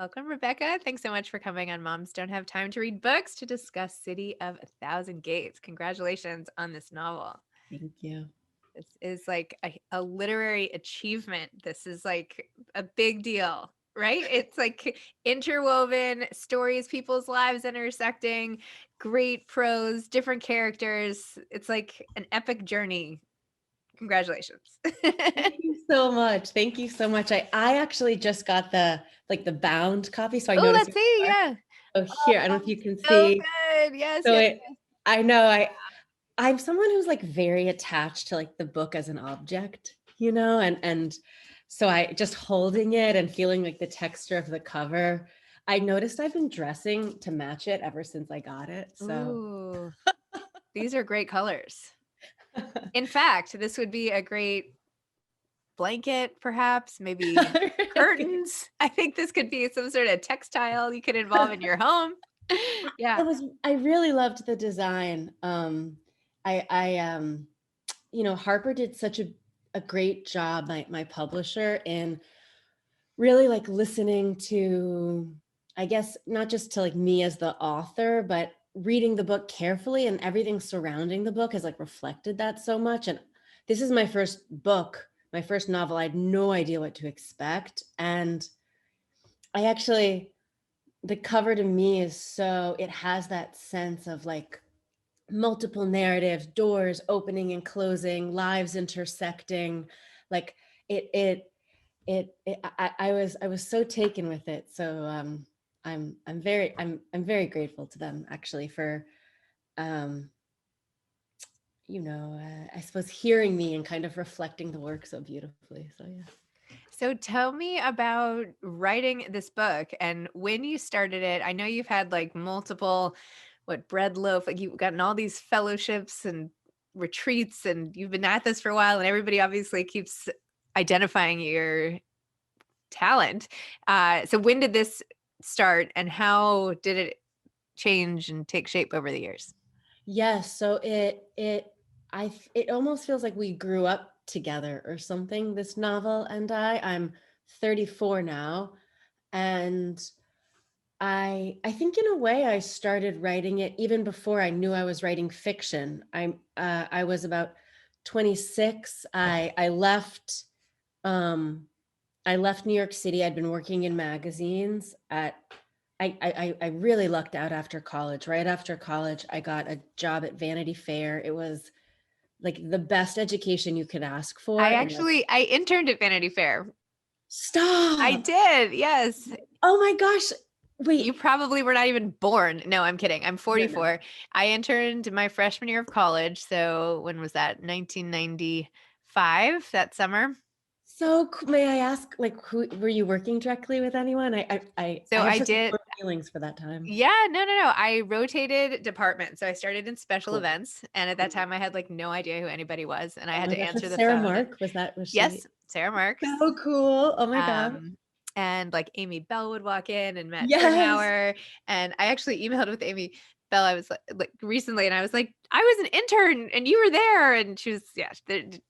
Welcome, Rebecca. Thanks so much for coming on Moms Don't Have Time to Read Books to discuss City of a Thousand Gates. Congratulations on this novel. Thank you. This is like a literary achievement. This is like a big deal, right? It's like interwoven stories, people's lives intersecting, great prose, different characters. It's like an epic journey. Congratulations. Thank you so much. Thank you so much. I actually just got the bound copy, so I Oh, noticed let's it see. was Yeah. oh here. I don't know if Oh, you can so see. good. Yes, So yes, it I know I'm someone who's like very attached to like the book as an object, and so I just holding it and feeling like the texture of the cover. I noticed I've been dressing to match it ever since I got it. yes. So Ooh, these are great colors. In fact, this would be a great blanket, perhaps, maybe really. curtains. I think this could be some sort of textile you could involve in your home. Yeah. I really loved the design. I Harper did such a great job, my publisher, in really like listening to, I guess, not just to like me as the author, but reading the book carefully, and everything surrounding the book has like reflected that so much. And this is my first book, my first novel. I had no idea what to expect. And I actually, the cover to me is so, it has that sense of like multiple narratives, doors opening and closing, lives intersecting. Like I was so taken with it. So I'm very grateful to them actually for um I suppose hearing me and kind of reflecting the work so beautifully. So yeah. So tell me about writing this book and when you started it. I know you've had like multiple, what, bread loaf, like you've gotten all these fellowships and retreats, and you've been at this for a while, and everybody obviously keeps identifying your talent. So when did this start and how did it change and take shape over the years? Yes, so it almost feels like we grew up together or something, this novel and I'm 34 now, and I think in a way I started writing it even before I knew I was writing fiction. I was about 26. Um I left New York City. I'd been working in magazines at I really lucked out after college. Right after college, I got a job at Vanity Fair. It was like the best education you could ask for. And like, I interned at Vanity Fair. I stop. did, yes. Oh my gosh. You Wait. probably were not even born. No, I'm kidding. I'm No, no. 44. I interned my freshman year of college. So when was that? 1995, that summer. May I ask, like, who were you working directly with anyone? I So have I such did. warm feelings for that time. Yeah, no. I rotated departments. So I started in special Cool. events. And at that time, I had like no idea who anybody was. And I Oh had my to gosh, answer that's the Sarah phone. Mark. Was she Yes, Sarah Marks. so cool? Oh my God. Um, and like Amy Bell would walk in and Matt Yes. Tyrnauer. And I actually emailed with Amy Bell. I was like recently, and I was like, I was an intern and you were there. And she was, yeah, did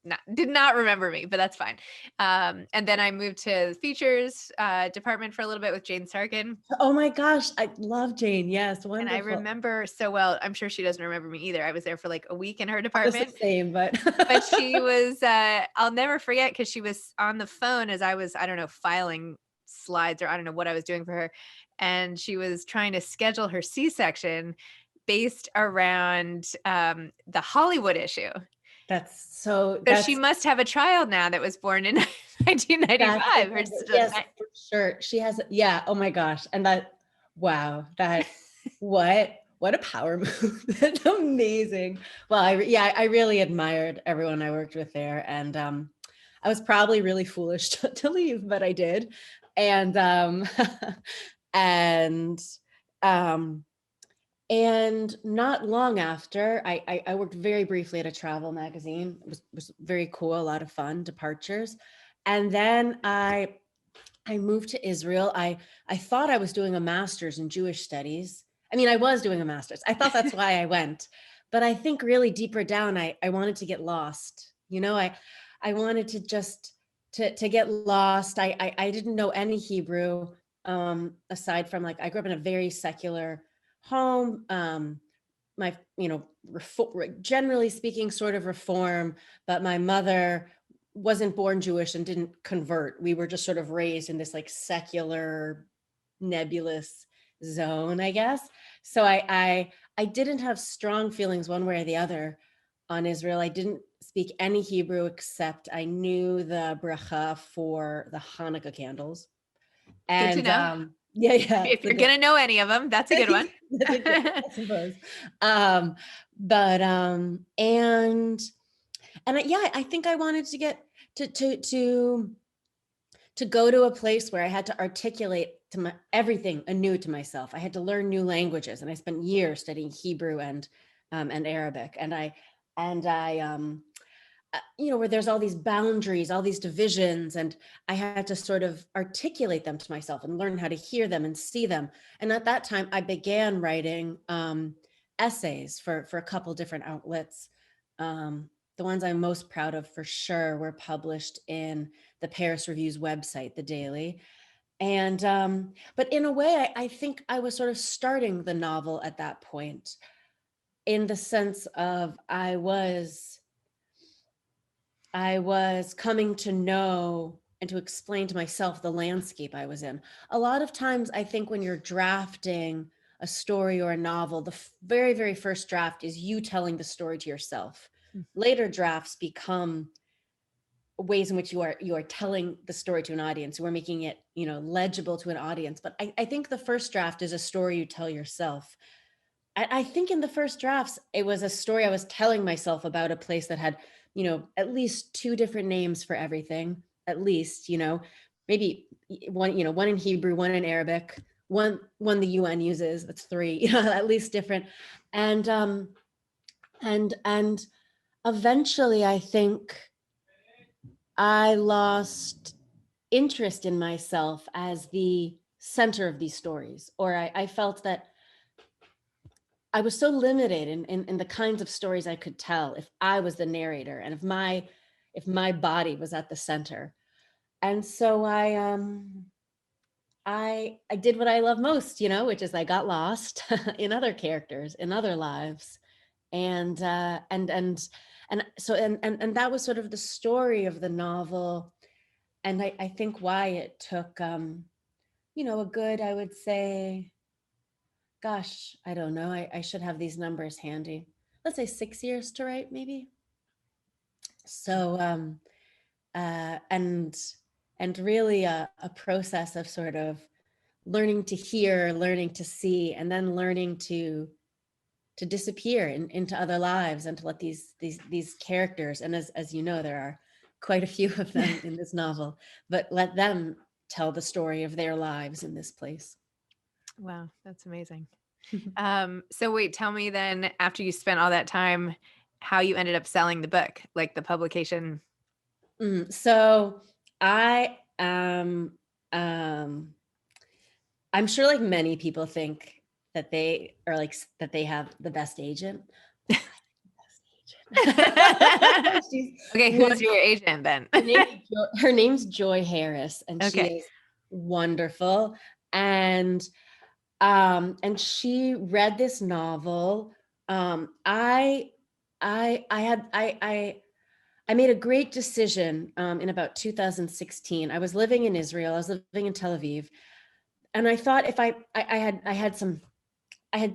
not remember me, but that's fine. And then I moved to the features department for a little bit with Jane Sarkin. Oh my gosh, I love Jane. Yes, And I wonderful. remember so well, I'm sure she doesn't remember me either. I was there for like a week in her I was the department. same, but But she was, I'll never forget because she was on the phone as I was, I don't know, filing slides or I don't know what I was doing for her. And she was trying to schedule her C-section based around the Hollywood issue. So she that's must have a child now that was born in that's 1995. incredible. Yes, for sure. She has, yeah. Oh my gosh. And wow, what a power move. That's amazing. Well, I really admired everyone I worked with there. And I was probably really foolish to leave, but I did. And and um and not long after, I worked very briefly at a travel magazine. It was very cool, a lot of fun, departures. And then I moved to Israel. I thought I was doing a master's in Jewish studies. I mean, I was doing a master's. I thought that's why I went. But I think really deeper down, I wanted to get lost. I wanted to just to get lost. I didn't know any Hebrew. aside from like, I grew up in a very secular home. My, generally speaking, sort of reform, but my mother wasn't born Jewish and didn't convert. We were just sort of raised in this like secular, nebulous zone, I guess. So I didn't have strong feelings one way or the other on Israel. I didn't speak any Hebrew except I knew the bracha for the Hanukkah candles. Good to And know. yeah, yeah, If you're gonna know any of them, that's a good one. that's a good, I suppose. Um, but yeah, I think I wanted to get to go to a place where I had to articulate to my everything anew to myself. I had to learn new languages, and I spent years studying Hebrew and Arabic, and I where there's all these boundaries, all these divisions, and I had to sort of articulate them to myself and learn how to hear them and see them. And at that time, I began writing essays for a couple different outlets. The ones I'm most proud of, for sure, were published in the Paris Review's website, The Daily. And but in a way, I think I was sort of starting the novel at that point, in the sense of I was coming to know and to explain to myself the landscape I was in. A lot of times, I think when you're drafting a story or a novel, the very, very first draft is you telling the story to yourself. Later drafts become ways in which you are telling the story to an audience. You are making it, legible to an audience. But I think the first draft is a story you tell yourself. I think in the first drafts, it was a story I was telling myself about a place that had, at least two different names for everything, at least, maybe one in Hebrew, one in Arabic, one the UN uses, that's three, at least different. And eventually I think I lost interest in myself as the center of these stories, or I felt that I was so limited in the kinds of stories I could tell if I was the narrator and if my body was at the center. And so I did what I love most, which is I got lost in other characters, in other lives. And that was sort of the story of the novel. And I think why it took a good, I would say, gosh, I don't know. I should have these numbers handy. Let's say 6 years to write, maybe. So, and really a process of sort of learning to hear, learning to see, and then learning to disappear into other lives, and to let these characters, and as you know, there are quite a few of them in this novel, but let them tell the story of their lives in this place. Wow, that's amazing. So wait, tell me then, after you spent all that time, how you ended up selling the book, like the publication. So I am, I'm sure like many people think that they are like that they have the best agent. Best agent. She's Okay, who's one. your agent then? Her name's Joy Harris, and she Okay. is wonderful. And she read this novel. I made a great decision in about 2016. I was living in Israel. I was living in Tel Aviv, and I thought if I had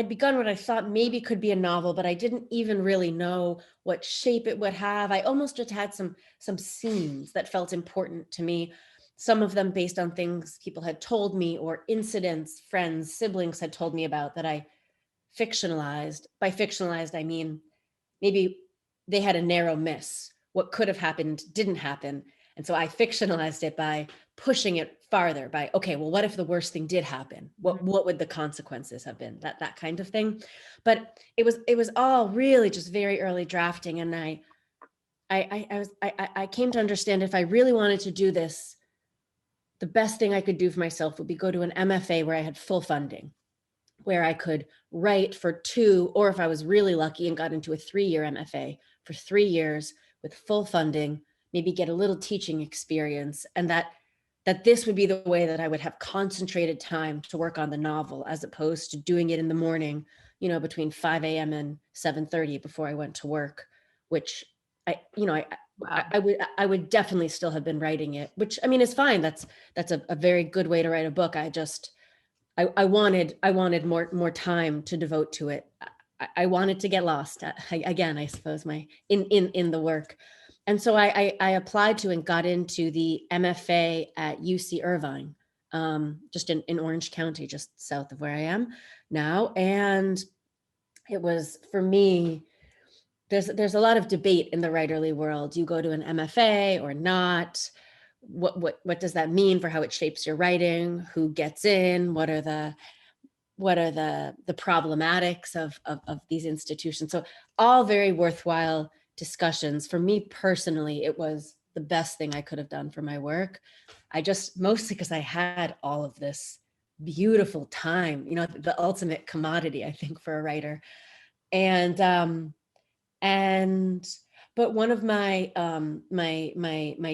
begun what I thought maybe could be a novel, but I didn't even really know what shape it would have. I almost just had some scenes that felt important to me. Some of them based on things people had told me, or incidents friends, siblings had told me about, that I fictionalized. By fictionalized, I mean maybe they had a narrow miss. What could have happened didn't happen. And so I fictionalized it by pushing it farther, by, okay, well, what if the worst thing did happen? What would the consequences have been? That kind of thing. But it was all really just very early drafting. And I came to understand, if I really wanted to do this, the best thing I could do for myself would be go to an MFA where I had full funding, where I could write for 2, or if I was really lucky and got into a 3-year MFA, for 3 years with full funding, maybe get a little teaching experience. And that that this would be the way that I would have concentrated time to work on the novel, as opposed to doing it in the morning, between 5 a.m. and 7:30 before I went to work, which I, you know, Wow. I would definitely still have been writing it, which I mean is fine. That's a very good way to write a book. I wanted more time to devote to it. I wanted to get lost again, I suppose, my in the work. And so I applied to and got into the MFA at UC Irvine, just in Orange County, just south of where I am now. And it was, for me, there's a lot of debate in the writerly world. You go to an MFA or not? What does that mean for how it shapes your writing? Who gets in? What are the problematics of these institutions? So all very worthwhile discussions. For me personally, it was the best thing I could have done for my work. I just, mostly because I had all of this beautiful time, the ultimate commodity, I think, for a writer. And but one of my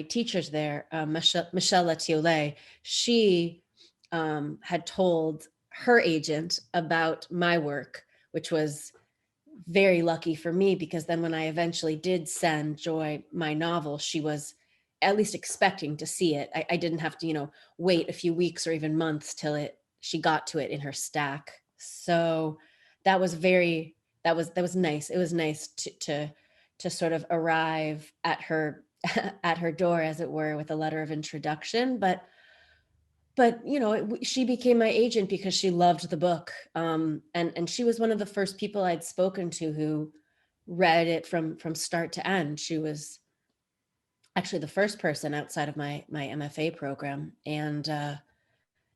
teachers there, Michelle Latiolais, she had told her agent about my work, which was very lucky for me, because then when I eventually did send Joy my novel, she was at least expecting to see it. I didn't have to, wait a few weeks or even months till she got to it in her stack. So that was very, that was nice. It was nice to sort of arrive at her at her door, as it were, with a letter of introduction. But she became my agent because she loved the book, and she was one of the first people I'd spoken to who read it from start to end. She was actually the first person outside of my MFA program, and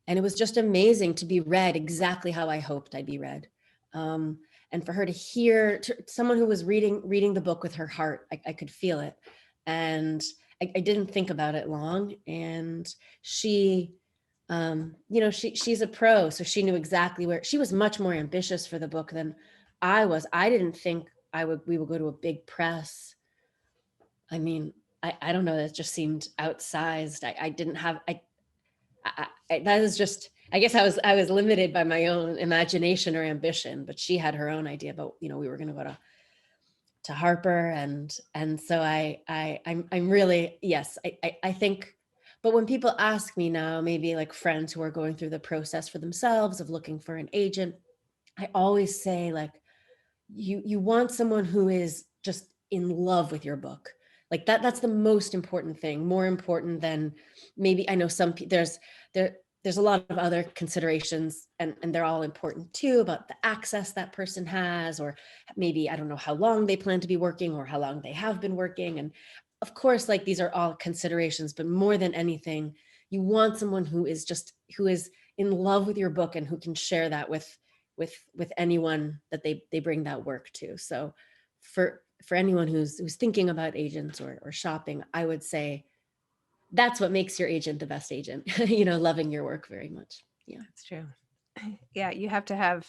it was just amazing to be read exactly how I hoped I'd be read. And for her to hear someone who was reading the book with her heart, I could feel it. And I didn't think about it long. And she's a pro, so she knew exactly where. She was much more ambitious for the book than I was. I didn't think we would go to a big press. I mean, I don't know, that just seemed outsized. I didn't have that was just, I guess I was limited by my own imagination or ambition, but she had her own idea about, we were going to go to Harper. And so I'm really, yes, I think. But when people ask me now, maybe like friends who are going through the process for themselves of looking for an agent, I always say, like, you want someone who is just in love with your book. Like that's the most important thing, more important than, maybe, I know there's a lot of other considerations, and they're all important too, about the access that person has, or maybe, I don't know, how long they plan to be working or how long they have been working. And of course, like, these are all considerations, but more than anything, you want someone who is in love with your book and who can share that with anyone that they bring that work to. So for anyone who's thinking about agents or shopping, I would say that's what makes your agent the best agent. Loving your work very much. Yeah. That's true. Yeah, you have to have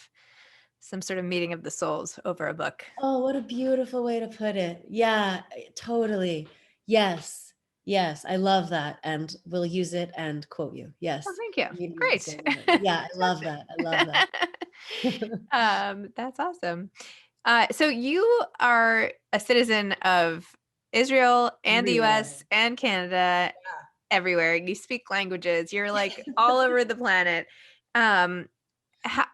some sort of meeting of the souls over a book. Oh, what a beautiful way to put it. Yeah, totally. Yes. Yes, I love that, and we'll use it and quote you. Oh, Yes. thank you. Meeting of the Great. soul. Yeah, I love that. I love that. That's awesome. So you are a citizen of Israel and the Everywhere. US and Canada, everywhere. You speak languages. You're like all over the planet. Um, ho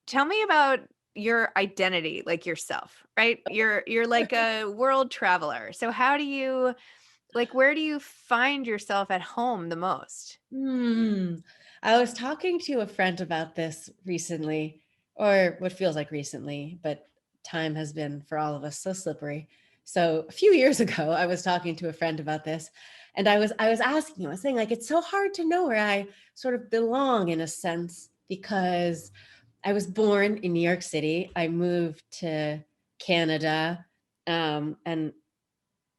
Tell me about your identity, like yourself, right? You're like a world traveler. So how do you like where do you find yourself at home the most? Hmm. I was talking to a friend about this recently, or what feels like recently, but time has been, for all of us, so slippery. So a few years ago, I was talking to a friend about this, and I was asking him, I was saying, like, it's so hard to know where I sort of belong, in a sense, because I was born in New York City. I moved to Canada, and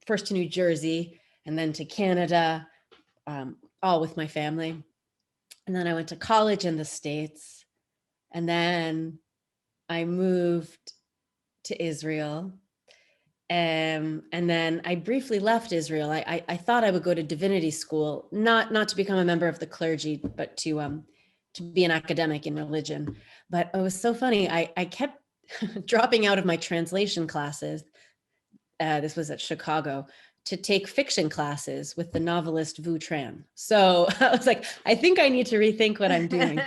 first to New Jersey, and then to Canada, all with my family. And then I went to college in the States. And then I moved to Israel. And then I briefly left Israel. I thought I would go to divinity school, not to become a member of the clergy, but to be an academic in religion. But it was so funny. I kept dropping out of my translation classes. This was at Chicago, to take fiction classes with the novelist Vu Tran. So I was like, I think I need to rethink what I'm doing.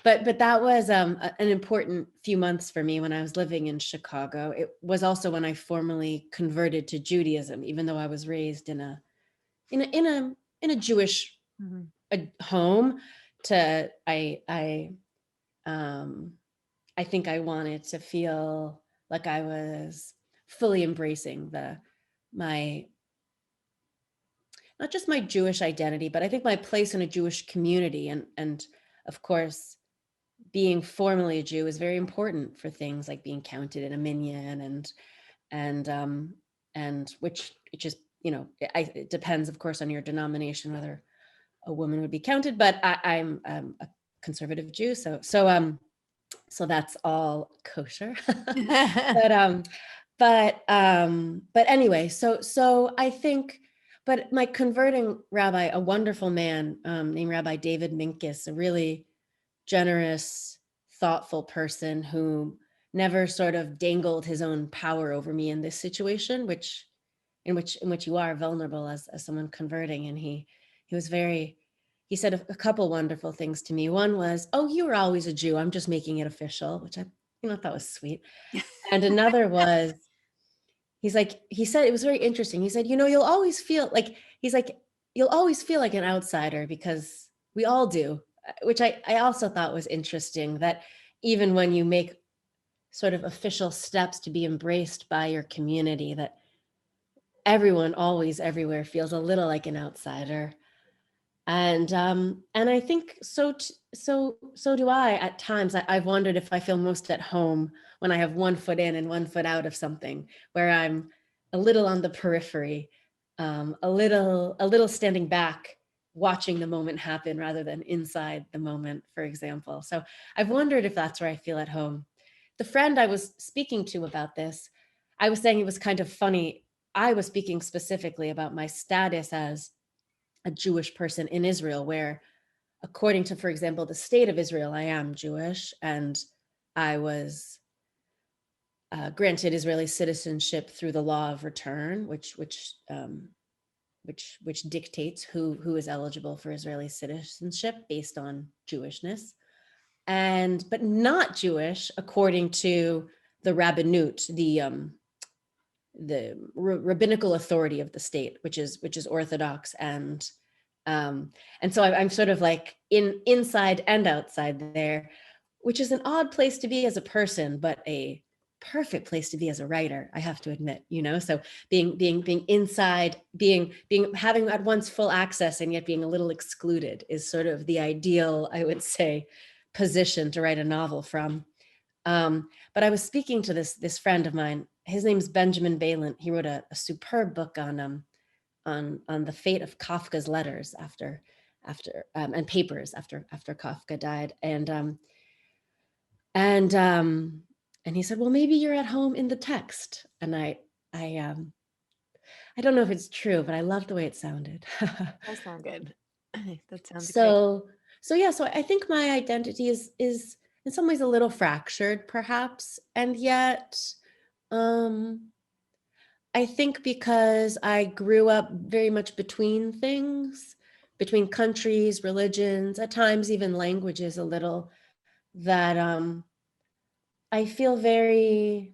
But that was an important few months for me when I was living in Chicago. It was also when I formally converted to Judaism, even though I was raised in a Jewish Mhm. home. To um, I think I wanted to feel like I was fully embracing the my not just my Jewish identity, but I think my place in a Jewish community. And of course, being formally a Jew is very important for things like being counted in a minyan and and which it just, it depends, of course, on your denomination whether a woman would be counted. But I'm a conservative Jew, so that's all kosher. but um but anyway, so I think, but my converting rabbi, a wonderful man named Rabbi David Minkis, a really generous, thoughtful person who never sort of dangled his own power over me in this situation, in which you are vulnerable as someone converting. And he was very, he said a couple wonderful things to me. One was, "Oh, you were always a Jew. I'm just making it official," which I thought was sweet. And another was, he said, it was very interesting. He said, you'll always feel like, he's like, you'll always feel like an outsider because we all do, which I also thought was interesting, that even when you make sort of official steps to be embraced by your community, that everyone always everywhere feels a little like an outsider. And I think so do I at times. I've wondered if I feel most at home when I have one foot in and one foot out of something, where I'm a little on the periphery, a little standing back, watching the moment happen rather than inside the moment, for example. So I've wondered if that's where I feel at home. The friend I was speaking to about this, I was saying it was kind of funny. I was speaking specifically about my status as a Jewish person in Israel, where, according to, for example, the state of Israel, I am Jewish, and I was granted Israeli citizenship through the law of return, which dictates who is eligible for Israeli citizenship based on Jewishness, and but not Jewish according to the rabbinut, the rabbinical authority of the state, which is Orthodox. And so I'm sort of like inside and outside there, which is an odd place to be as a person, but a perfect place to be as a writer, I have to admit. So being inside, being having at once full access and yet being a little excluded is sort of the ideal, I would say, position to write a novel from. But I was speaking to this friend of mine. His name's Benjamin Balint. He wrote a superb book on the fate of Kafka's letters after and papers after Kafka died. And he said, "Well, maybe you're at home in the text." And I don't know if it's true, but I love the way it sounded. That sound good. That sounds great. so so I think my identity is in some ways a little fractured, perhaps, and yet um I think because I grew up very much between things, between countries, religions, at times even languages a little, that I feel very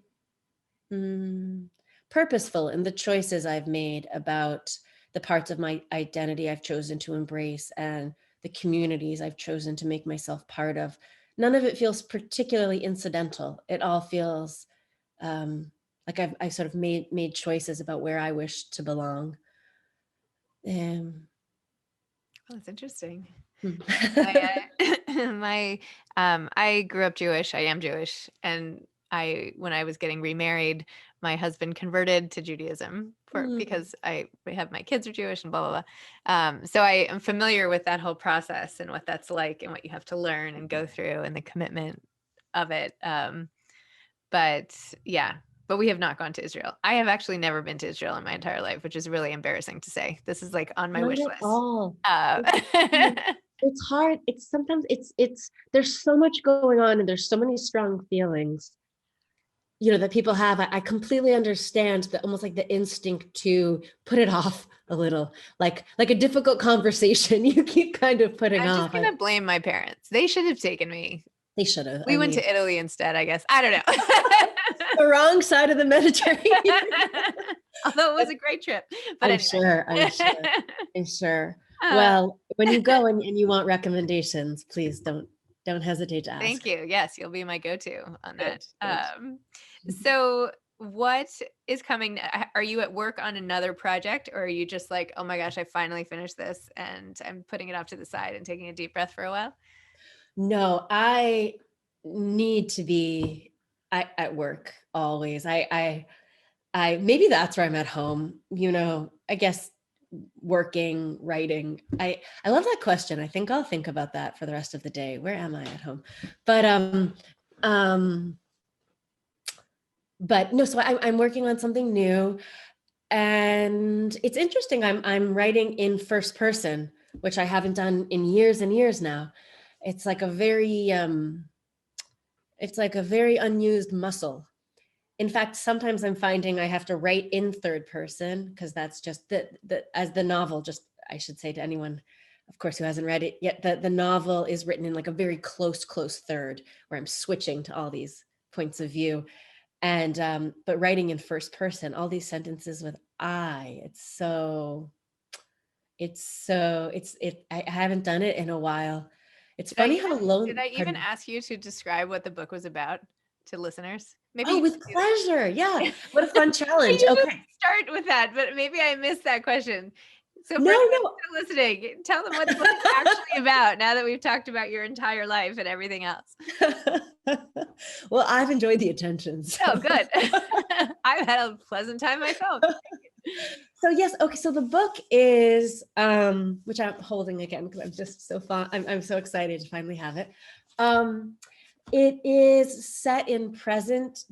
mm, purposeful in the choices I've made about the parts of my identity I've chosen to embrace and the communities I've chosen to make myself part of. None of it feels particularly incidental. It all feels like I sort of made choices about where I wish to belong. Um, Oh, that's interesting. hmm. My I grew up Jewish. I am Jewish, and I when I was getting remarried, my husband converted to Judaism for Mm, because I have my kids are Jewish and blah blah blah. So I am familiar with that whole process and what that's like and what you have to learn and go through and the commitment of it. But yeah. but we have not gone to Israel. I have actually never been to Israel in my entire life, which is really embarrassing to say. This is like on my Not wish at list. all. It's hard. It's sometimes it's there's so much going on and there's so many strong feelings, that people have. I completely understand that, almost like the instinct to put it off a little, like a difficult conversation you keep kind of putting I'm just off. gonna blame my parents. They should have taken me. They should have. We I went mean, to Italy instead, I guess. I don't know. the wrong side of the Mediterranean. Although it was But a great trip. But I'm anyway. sure. I'm sure. I'm sure. Uh, Well, when you go and you want recommendations, please don't hesitate to Thank ask. you. Yes, you'll be my go-to on Good. that. Good. So what is coming? Are you at work on another project, or are you just like, oh my gosh, I finally finished this and I'm putting it off to the side and taking a deep breath for a while? No, I need to be at work always. I maybe that's where I'm at home, I guess working, writing. I love that question. I think I'll think about that for the rest of the day. Where am I at home? But um but no, so I'm working on something new, and it's interesting. I'm writing in first person, which I haven't done in years and years now. It's like a very unused muscle. In fact, sometimes I'm finding I have to write in third person, because that's just the as the novel, just I should say to anyone, of course, who hasn't read it yet, the novel is written in like a very close third, where I'm switching to all these points of view. And but writing in first person, all these sentences with I, I haven't done it in a while. It's Did I funny even how did alone, I even pardon. ask you to describe what the book was about to listeners? Maybe Oh, you with could do pleasure. Yeah. that. What a fun I challenge. usually Okay. start with that, but maybe I missed that question. So for No, anyone no. still listening, tell them what the book is actually about now that we've talked about your entire life and everything else. Well, I've enjoyed the attention. Oh, So. good. I've had a pleasant time myself. So yes, okay. So the book is, which I'm holding again because I'm just so fun. I'm so excited to finally have it. It is set in the present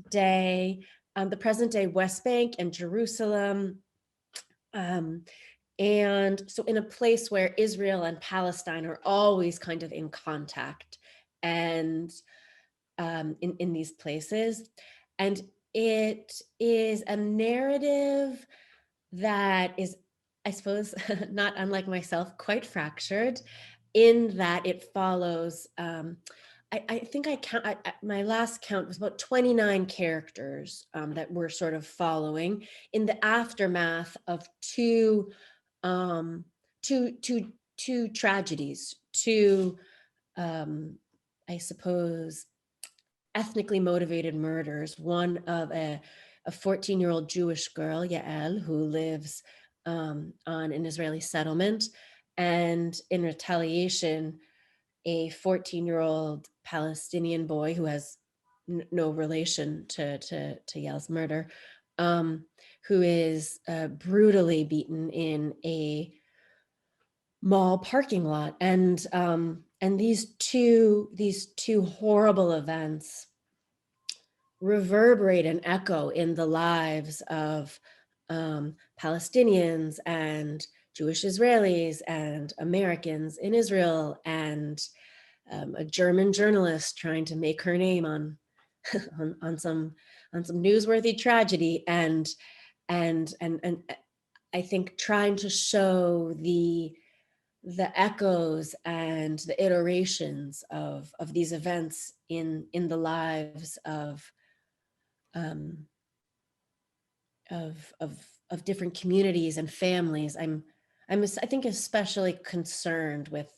day West Bank and Jerusalem. And so in a place where Israel and Palestine are always kind of in contact, and in these places. And it is a narrative that is, I suppose, not unlike myself, quite fractured, in that it follows. I think my last count was about 29 characters that we're sort of following in the aftermath of um, two tragedies, um, I suppose, ethnically motivated murders. One of a 14-year-old Jewish girl, Yael, who lives on an Israeli settlement, and in retaliation, a 14-year-old Palestinian boy who has no relation to Yael's murder, um, who is brutally beaten in a mall parking lot. And these two horrible events reverberate and echo in the lives of Palestinians and Jewish Israelis and Americans in Israel, and a German journalist trying to make her name on on some newsworthy tragedy, and I think trying to show the echoes and the iterations of these events in the lives um, of different communities and families. I think especially concerned with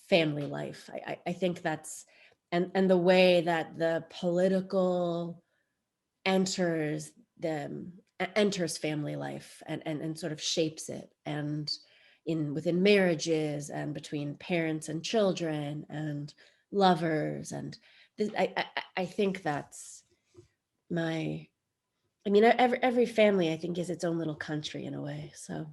family life. I think that's, and the way that the political enters the enters family life, and sort of shapes it, and within marriages, and between parents and children and lovers. And I think that's my I mean, every family, I think, is its own little country in a way. So,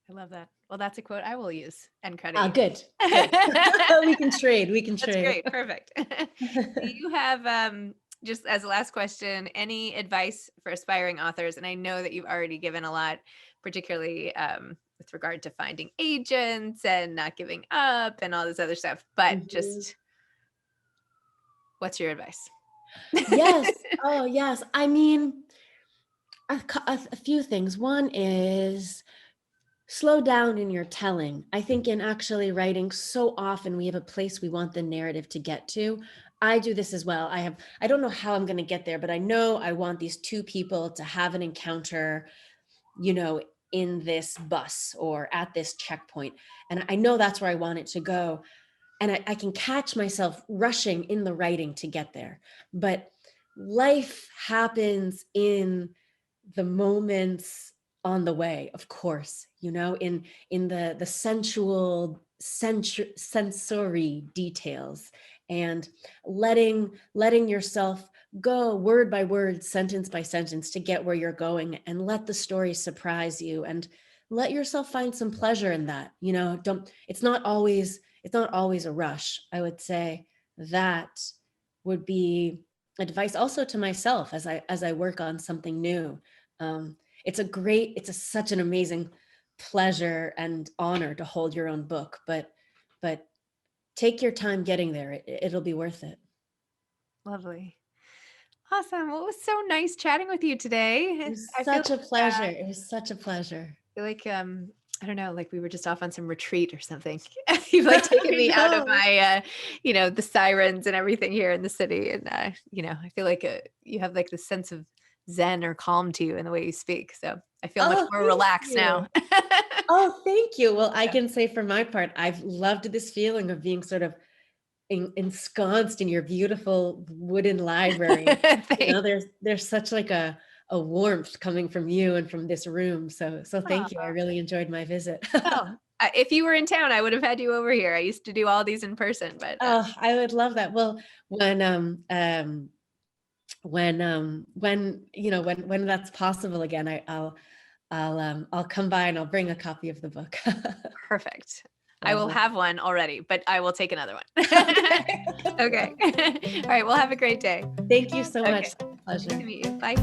I love that. Well, that's a quote I will use and credit you. good, good. We can trade. We can That's trade. great. Perfect. Do you have just as a last question, any advice for aspiring authors? And I know that you've already given a lot, particularly with regard to finding agents and not giving up and all this other stuff. But Mhm. just what's your advice? Yes. Oh, yes. I mean, a few things. One is slow down in your telling. I think in actually writing, so often we have a place we want the narrative to get to. I do this as well. I don't know how I'm going to get there, but I know I want these two people to have an encounter, you know, in this bus or at this checkpoint. And I know that's where I want it to go. And I can catch myself rushing in the writing to get there. But life happens in the moments on the way, of course, you know, in the sensual sensory details, and letting yourself go word by word, sentence by sentence, to get where you're going, and let the story surprise you, and let yourself find some pleasure in that. You know, don't it's not always a rush. I would say that would be advice also to myself as I work on something new. um, it's such an amazing pleasure and honor to hold your own book, but take your time getting there. It'll be worth it. Lovely. Awesome. Well, it was so nice chatting with you It today. was I feel such a pleasure. It was such a pleasure. feel like I don't know, like we were just off on some retreat or something. You've like taken I me out of know. my the sirens and everything here in the city. And I feel like you have like this sense of zen or calm to you in the way you speak. So I feel much Oh, more thank relaxed you. now. Oh, thank you. Well, I Yeah. can say for my part, I've loved this feeling of being sort of ensconced in your beautiful wooden library. You know, Thanks. there's such like a warmth coming from you and from this room. So thank you. I Aw. really enjoyed my visit. Oh, if you were in town, I would have had you over here. I used to do all these in person, but Oh, I would love that. Well, when you know when that's possible again, I'll come by and I'll bring a copy of the book. perfect. I will Lovely. have one already, but I will take another one. Okay. Okay. All right. Well, have a great day. Thank you so much. Okay. Such a Nice pleasure. to meet you. Bye.